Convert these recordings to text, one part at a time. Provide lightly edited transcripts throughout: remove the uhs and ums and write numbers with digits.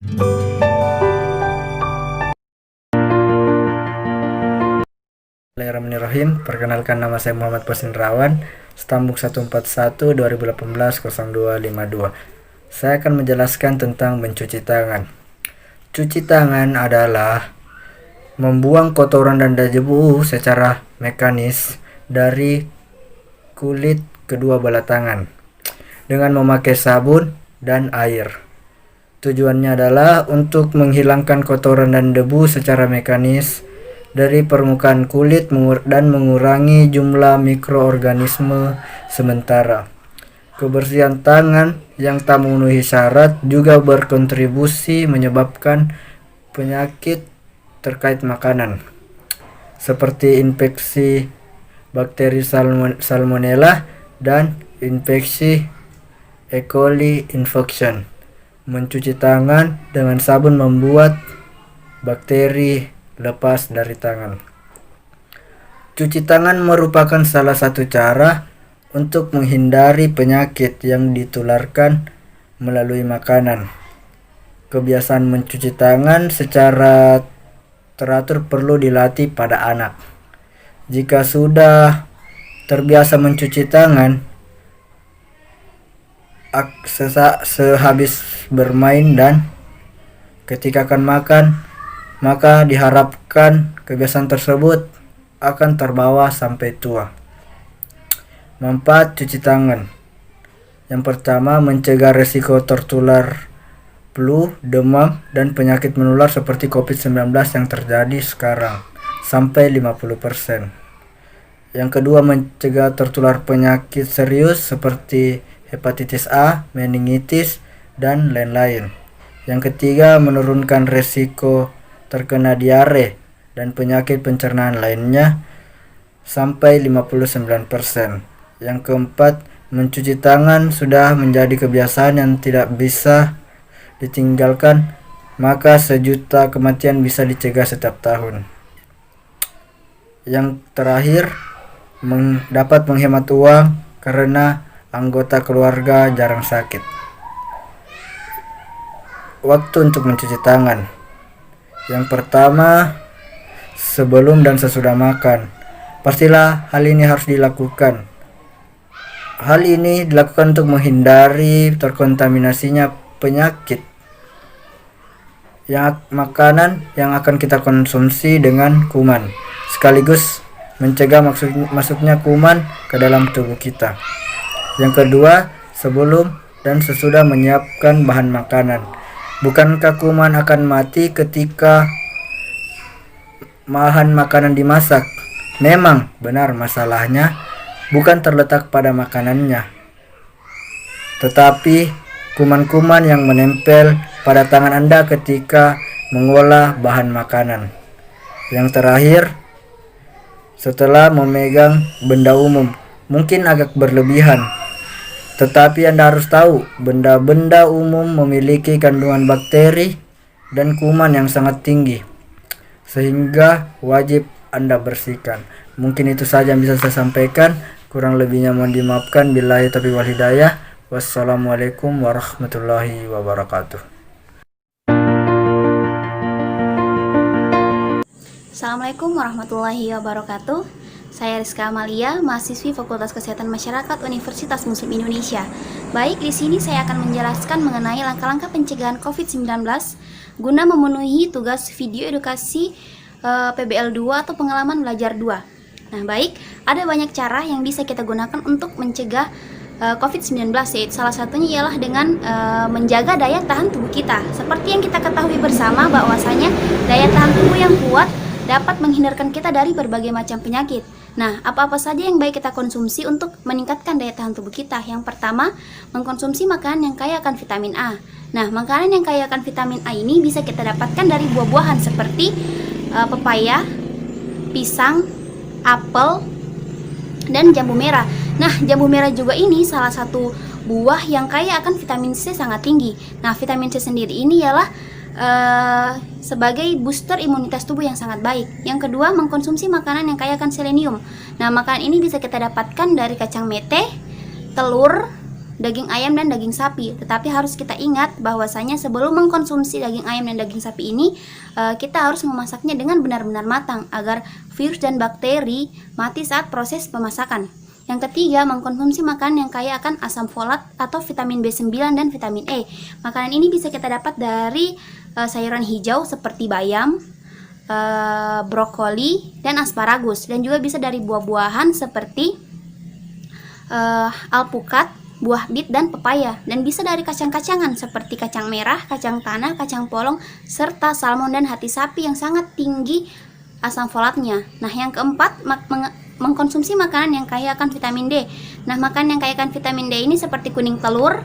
Bismillahirrahmanirrahim. Perkenalkan, nama saya Muhammad Fasin Rawan, Stambuk 141 2018 0252. Saya akan menjelaskan tentang mencuci tangan. Cuci tangan adalah membuang kotoran dan debu secara mekanis dari kulit kedua belah tangan dengan memakai sabun dan air. Tujuannya adalah untuk menghilangkan kotoran dan debu secara mekanis dari permukaan kulit dan mengurangi jumlah mikroorganisme sementara. Kebersihan tangan yang tak memenuhi syarat juga berkontribusi menyebabkan penyakit terkait makanan seperti infeksi bakteri salmonella dan infeksi E. coli infection. Mencuci tangan dengan sabun membuat bakteri lepas dari tangan. Cuci tangan merupakan salah satu cara untuk menghindari penyakit yang ditularkan melalui makanan. Kebiasaan mencuci tangan secara teratur perlu dilatih pada anak. Jika sudah terbiasa mencuci tangan sehabis bermain dan ketika akan makan, maka diharapkan kebiasaan tersebut akan terbawa sampai tua. Manfaat cuci tangan. Yang pertama, mencegah risiko tertular flu, demam, dan penyakit menular seperti COVID-19 yang terjadi sekarang sampai 50%. Yang kedua, mencegah tertular penyakit serius seperti hepatitis A, meningitis, dan lain-lain. Yang ketiga, menurunkan risiko terkena diare dan penyakit pencernaan lainnya sampai 59%. Yang keempat, mencuci tangan sudah menjadi kebiasaan yang tidak bisa ditinggalkan, maka 1 juta kematian bisa dicegah setiap tahun. Yang terakhir, dapat menghemat uang karena anggota keluarga jarang sakit. Waktu untuk mencuci tangan. Yang pertama, sebelum dan sesudah makan. Pastilah hal ini harus dilakukan. Hal ini dilakukan untuk menghindari terkontaminasinya penyakit makanan yang akan kita konsumsi dengan kuman, sekaligus mencegah masuknya kuman ke dalam tubuh kita. Yang kedua, sebelum dan sesudah menyiapkan bahan makanan. Bukankah kuman akan mati ketika bahan makanan dimasak? Memang benar, masalahnya bukan terletak pada makanannya, tetapi kuman-kuman yang menempel pada tangan Anda ketika mengolah bahan makanan. Yang terakhir, setelah memegang benda umum, mungkin agak berlebihan, tetapi Anda harus tahu benda-benda umum memiliki kandungan bakteri dan kuman yang sangat tinggi, sehingga wajib Anda bersihkan. Mungkin itu saja yang bisa saya sampaikan. Kurang lebihnya mohon dimaafkan. Billahi taufiq wal hidayah. Wassalamualaikum warahmatullahi wabarakatuh. Assalamualaikum warahmatullahi wabarakatuh. Saya Rizka Amalia, mahasiswi Fakultas Kesehatan Masyarakat Universitas Muslim Indonesia. Baik, di sini saya akan menjelaskan mengenai langkah-langkah pencegahan COVID-19 guna memenuhi tugas video edukasi PBL 2 atau pengalaman belajar 2. Nah, baik, ada banyak cara yang bisa kita gunakan untuk mencegah COVID-19, yaitu salah satunya ialah dengan menjaga daya tahan tubuh kita. Seperti yang kita ketahui bersama bahwasanya daya tahan tubuh yang kuat dapat menghindarkan kita dari berbagai macam penyakit. Nah, apa-apa saja yang baik kita konsumsi untuk meningkatkan daya tahan tubuh kita? Yang pertama, mengkonsumsi makanan yang kaya akan vitamin A. Nah, makanan yang kaya akan vitamin A ini bisa kita dapatkan dari buah-buahan seperti pepaya, pisang, apel, dan jambu merah. Nah, jambu merah juga ini salah satu buah yang kaya akan vitamin C sangat tinggi. Nah, vitamin C sendiri ini ialah sebagai booster imunitas tubuh yang sangat baik. Yang kedua, mengkonsumsi makanan yang kaya akan selenium. Nah, makanan ini bisa kita dapatkan dari kacang mete, telur, daging ayam dan daging sapi. Tetapi harus kita ingat bahwasanya sebelum mengkonsumsi daging ayam dan daging sapi ini, kita harus memasaknya dengan benar-benar matang agar virus dan bakteri mati saat proses pemasakan. Yang ketiga, mengkonsumsi makanan yang kaya akan asam folat atau vitamin B9 dan vitamin E. Makanan ini bisa kita dapat dari sayuran hijau seperti bayam, brokoli, dan asparagus, dan juga bisa dari buah-buahan seperti alpukat, buah bit, dan pepaya, dan bisa dari kacang-kacangan seperti kacang merah, kacang tanah, kacang polong, serta salmon dan hati sapi yang sangat tinggi asam folatnya. Nah, yang keempat, mengkonsumsi makanan yang kaya akan vitamin D. Nah, makanan yang kaya akan vitamin D ini seperti kuning telur,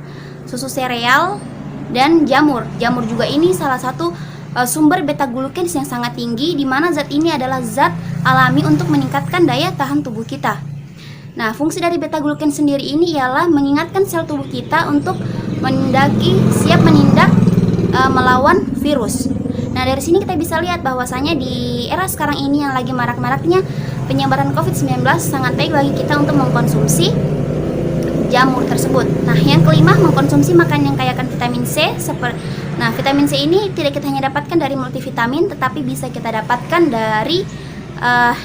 susu sereal, dan jamur. Jamur juga ini salah satu sumber beta glucan yang sangat tinggi, di mana zat ini adalah zat alami untuk meningkatkan daya tahan tubuh kita. Nah, fungsi dari beta glucan sendiri ini ialah mengingatkan sel tubuh kita untuk siap menindak melawan virus. Nah, dari sini kita bisa lihat bahwasanya di era sekarang ini yang lagi marak-maraknya penyebaran COVID-19, sangat baik bagi kita untuk mengkonsumsi jamur tersebut. Nah, yang kelima, mengkonsumsi makanan yang kaya akan vitamin C. Nah, vitamin C ini tidak kita hanya dapatkan dari multivitamin, tetapi bisa kita dapatkan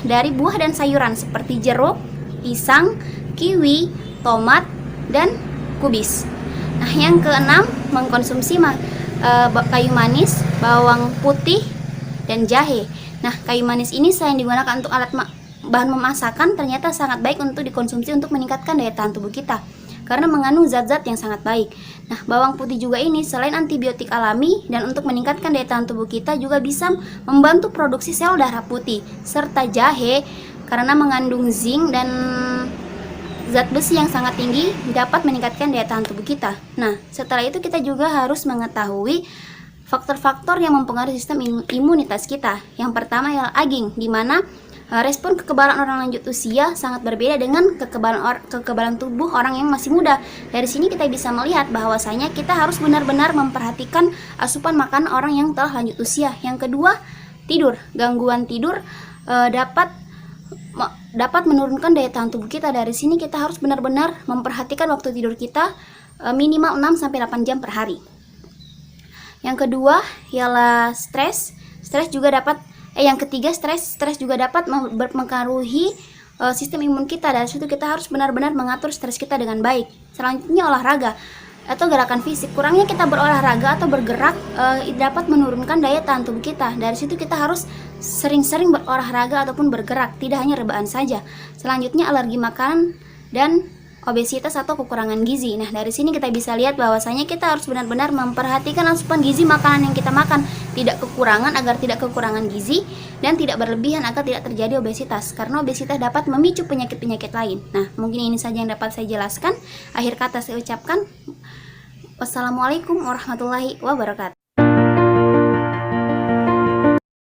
dari buah dan sayuran seperti jeruk, pisang, kiwi, tomat, dan kubis. Nah, yang keenam, mengkonsumsi kayu manis, bawang putih, dan jahe. Nah, kayu manis ini selain digunakan untuk bahan memasakan, ternyata sangat baik untuk dikonsumsi untuk meningkatkan daya tahan tubuh kita karena mengandung zat-zat yang sangat baik. Nah, bawang putih juga ini selain antibiotik alami dan untuk meningkatkan daya tahan tubuh kita juga bisa membantu produksi sel darah putih, serta jahe karena mengandung zinc dan zat besi yang sangat tinggi dapat meningkatkan daya tahan tubuh kita. Nah, setelah itu kita juga harus mengetahui faktor-faktor yang mempengaruhi sistem imunitas kita. Yang pertama ialah aging, di mana respon kekebalan orang lanjut usia sangat berbeda dengan kekebalan tubuh orang yang masih muda. Dari sini kita bisa melihat bahwasanya kita harus benar-benar memperhatikan asupan makan orang yang telah lanjut usia. Yang kedua, tidur. Gangguan tidur dapat menurunkan daya tahan tubuh kita. Dari sini kita harus benar-benar memperhatikan waktu tidur kita minimal 6-8 jam per hari. Yang kedua ialah stres. Yang ketiga, stres juga dapat mempengaruhi sistem imun kita. Dari situ kita harus benar-benar mengatur stres kita dengan baik. Selanjutnya, olahraga atau gerakan fisik. Kurangnya kita berolahraga atau bergerak dapat menurunkan daya tahan tubuh kita. Dari situ kita harus sering-sering berolahraga ataupun bergerak, tidak hanya rebahan saja. Selanjutnya, alergi makanan dan obesitas atau kekurangan gizi. Nah, dari sini kita bisa lihat bahwasanya kita harus benar-benar memperhatikan asupan gizi makanan yang kita makan, tidak kekurangan agar tidak kekurangan gizi, dan tidak berlebihan agar tidak terjadi obesitas, karena obesitas dapat memicu penyakit-penyakit lain. Nah, mungkin ini saja yang dapat saya jelaskan. Akhir kata saya ucapkan wassalamualaikum warahmatullahi wabarakatuh.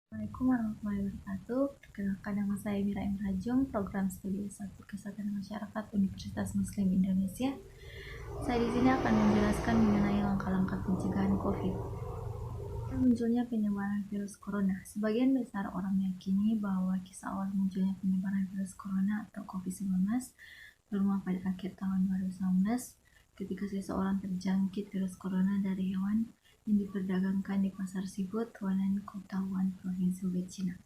Assalamualaikum warahmatullahi wabarakatuh. Perkenalkan, nama saya Mira M. Rajung, program studi S1 Kesehatan Masyarakat Universitas Muslim Indonesia. Saya di sini akan menjelaskan mengenai langkah-langkah pencegahan COVID. Munculnya penyebaran virus corona. Sebagian besar orang meyakini bahwa kisah awal munculnya penyebaran virus corona atau COVID-19 bermula pada akhir tahun 2019 ketika seseorang terjangkit virus corona dari hewan yang diperdagangkan di pasar seafood Huanan, Kota Wuhan, Provinsi Hubei, Cina.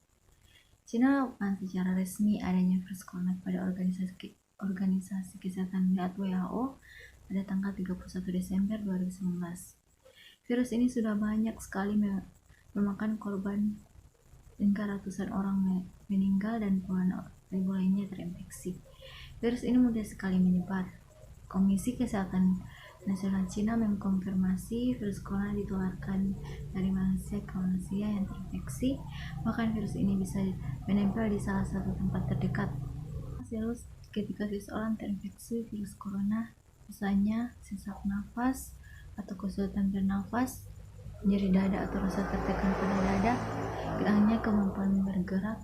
Cina melakukan secara resmi adanya virus corona pada Organisasi Kesehatan Dunia WHO pada tanggal 31 Desember 2019. Virus ini sudah banyak sekali memakan korban hingga ratusan orang meninggal dan puluhan ribu lainnya terinfeksi. Virus ini mudah sekali menyebar. Komisi Kesehatan Nasional Cina mengkonfirmasi virus corona ditularkan dari manusia ke manusia yang terinfeksi, bahkan virus ini bisa menempel di salah satu tempat terdekat. Virus ketika seseorang terinfeksi virus corona, misalnya sesak nafas atau kesulitan bernafas, nyeri dada atau rasa tertekan pada dada, hilangnya kemampuan bergerak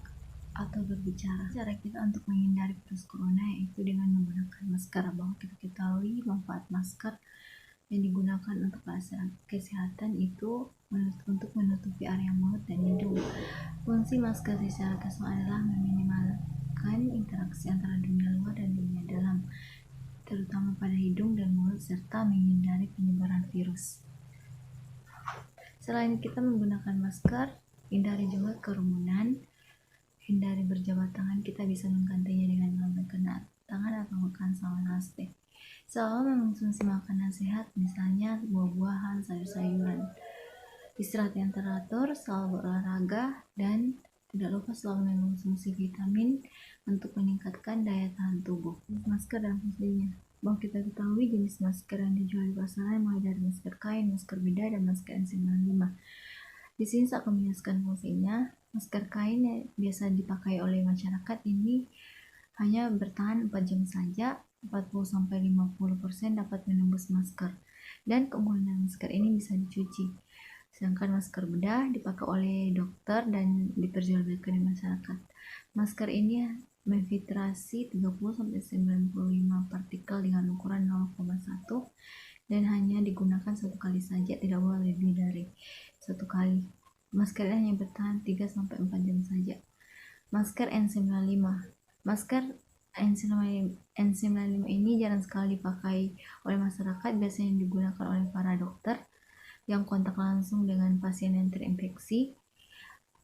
atau berbicara. Cara kita untuk menghindari virus corona yaitu dengan menggunakan masker. Bahwa kita ketahui manfaat masker yang digunakan untuk kesehatan itu untuk menutupi area mulut dan hidung. Fungsi masker secara kasar adalah meminimalkan interaksi antara dunia luar dan dunia dalam. terutama pada hidung dan mulut, serta menghindari penyebaran virus. Selain kita menggunakan masker, hindari juga kerumunan, hindari berjabat tangan. Kita bisa menggantinya dengan melambaikan tangan atau makan sama nasi. Selalu mengonsumsi makanan sehat, misalnya buah-buahan, sayur-sayuran. Istirahat yang teratur, selalu berolahraga, dan tidak lupa selalu mengonsumsi vitamin untuk meningkatkan daya tahan tubuh. Masker dan fungsinya. Bahwa kita ketahui jenis masker yang dijual di pasaran mulai dari masker kain, masker bedah, dan masker N95. Di sini saya akan menjelaskan fungsinya. Masker kain yang biasa dipakai oleh masyarakat ini hanya bertahan 4 jam saja, 40-50% dapat menembus masker, dan kemudian masker ini bisa dicuci. Sedangkan masker bedah dipakai oleh dokter dan diperjualbelikan di masyarakat. Masker ini memfiltrasi 30-95 partikel dengan ukuran 0,1 dan hanya digunakan satu kali saja, tidak boleh lebih dari satu kali. Masker ini hanya bertahan 3-4 jam saja. Masker N95. Masker N95 ini jarang sekali dipakai oleh masyarakat, biasanya digunakan oleh para dokter yang kontak langsung dengan pasien yang terinfeksi.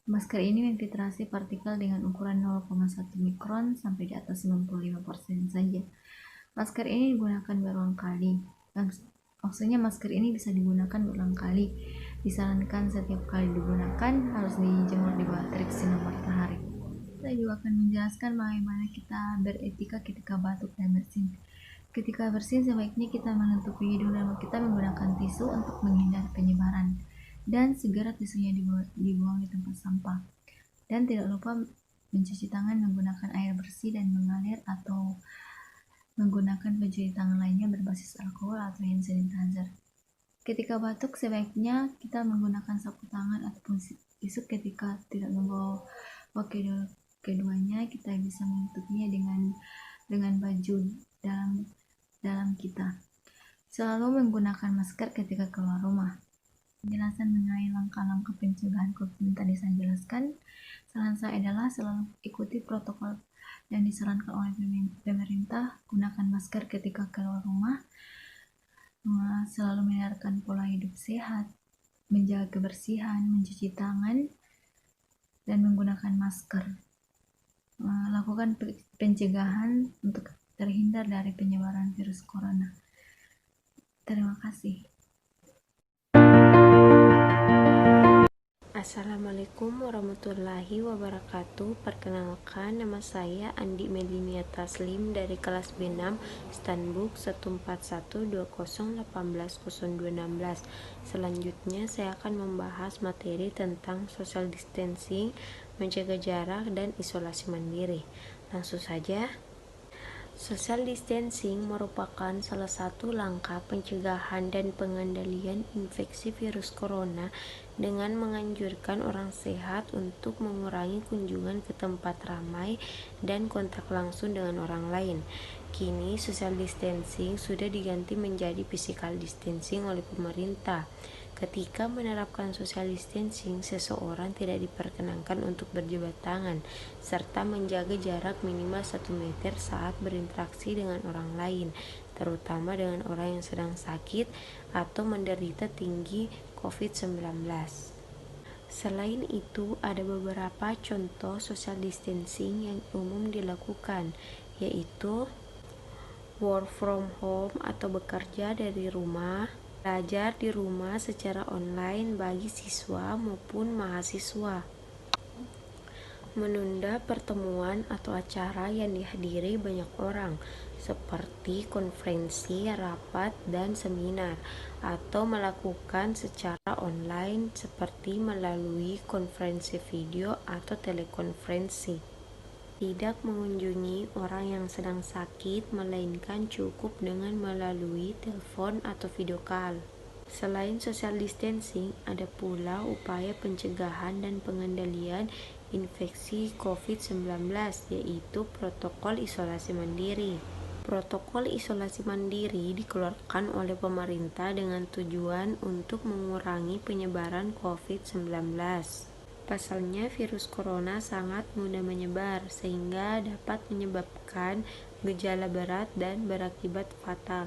Masker ini memfiltrasi partikel dengan ukuran 0,1 mikron sampai di atas 95% saja. Masker ini digunakan berulang kali. Maksudnya masker ini bisa digunakan berulang kali. Disarankan setiap kali digunakan harus dijemur di bawah terik sinar matahari. Saya juga akan menjelaskan bagaimana kita beretika ketika batuk dan bersin. Ketika bersin, sebaiknya kita menutupi hidung dan mulut kita menggunakan tisu untuk menghindari penyebaran, dan segera tisunya dibuang di tempat sampah. Dan tidak lupa mencuci tangan menggunakan air bersih dan mengalir, atau menggunakan pencuci tangan lainnya berbasis alkohol atau hand sanitizer. Ketika batuk, sebaiknya kita menggunakan sapu tangan ataupun tisu. Ketika tidak membawa keduanya, kita bisa menutupinya dengan baju dalam kita. Selalu menggunakan masker ketika keluar rumah. Penjelasan mengenai langkah-langkah pencegahan COVID yang tadi saya jelaskan, saran saya adalah selalu ikuti protokol yang disarankan oleh pemerintah. Gunakan masker ketika keluar rumah, selalu menerapkan pola hidup sehat, menjaga kebersihan, mencuci tangan, dan menggunakan masker. Lakukan pencegahan untuk terhindar dari penyebaran virus corona. Terima kasih. Assalamualaikum warahmatullahi wabarakatuh. Perkenalkan, nama saya Andi Melinia Taslim dari kelas B6 Standbook 1412018016. Selanjutnya saya akan membahas materi tentang social distancing, menjaga jarak, dan isolasi mandiri. Langsung saja. Social distancing merupakan salah satu langkah pencegahan dan pengendalian infeksi virus corona dengan menganjurkan orang sehat untuk mengurangi kunjungan ke tempat ramai dan kontak langsung dengan orang lain. Kini social distancing sudah diganti menjadi physical distancing oleh pemerintah. Ketika menerapkan social distancing, seseorang tidak diperkenankan untuk berjabat tangan, serta menjaga jarak minimal 1 meter saat berinteraksi dengan orang lain, terutama dengan orang yang sedang sakit atau menderita tinggi COVID-19. Selain itu, ada beberapa contoh social distancing yang umum dilakukan, yaitu work from home atau bekerja dari rumah, belajar di rumah secara online bagi siswa maupun mahasiswa, menunda pertemuan atau acara yang dihadiri banyak orang seperti konferensi, rapat, dan seminar, atau melakukan secara online seperti melalui konferensi video atau telekonferensi. Tidak mengunjungi orang yang sedang sakit, melainkan cukup dengan melalui telepon atau video call. Selain social distancing, ada pula upaya pencegahan dan pengendalian infeksi COVID-19, yaitu protokol isolasi mandiri. Protokol isolasi mandiri dikeluarkan oleh pemerintah dengan tujuan untuk mengurangi penyebaran COVID-19. Pasalnya, virus corona sangat mudah menyebar sehingga dapat menyebabkan gejala berat, dan berakibat fatal.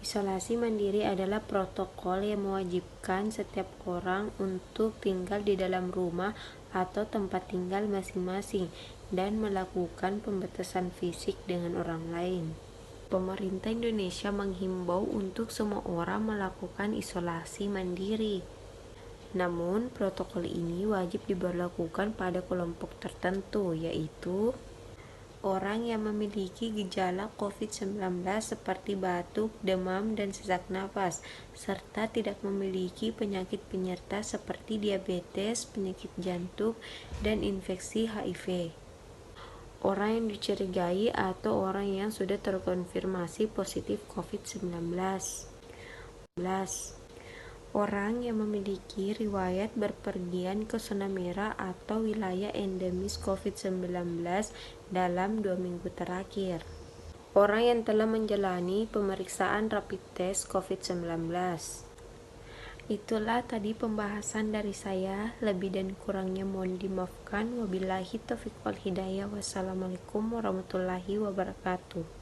Isolasi mandiri adalah protokol yang mewajibkan setiap orang untuk tinggal di dalam rumah atau tempat tinggal masing-masing dan melakukan pembatasan fisik dengan orang lain. Pemerintah Indonesia menghimbau untuk semua orang melakukan isolasi mandiri. Namun, protokol ini wajib diberlakukan pada kelompok tertentu, yaitu orang yang memiliki gejala COVID-19 seperti batuk, demam, dan sesak nafas, serta tidak memiliki penyakit penyerta seperti diabetes, penyakit jantung, dan infeksi HIV. Orang yang dicurigai atau orang yang sudah terkonfirmasi positif COVID-19. Orang yang memiliki riwayat berpergian ke zona merah atau wilayah endemis COVID-19 dalam 2 minggu terakhir. Orang yang telah menjalani pemeriksaan rapid test COVID-19. Itulah tadi pembahasan dari saya. Lebih dan kurangnya mohon dimaafkan. Wabillahi taufiq wal hidayah. Wassalamualaikum warahmatullahi wabarakatuh.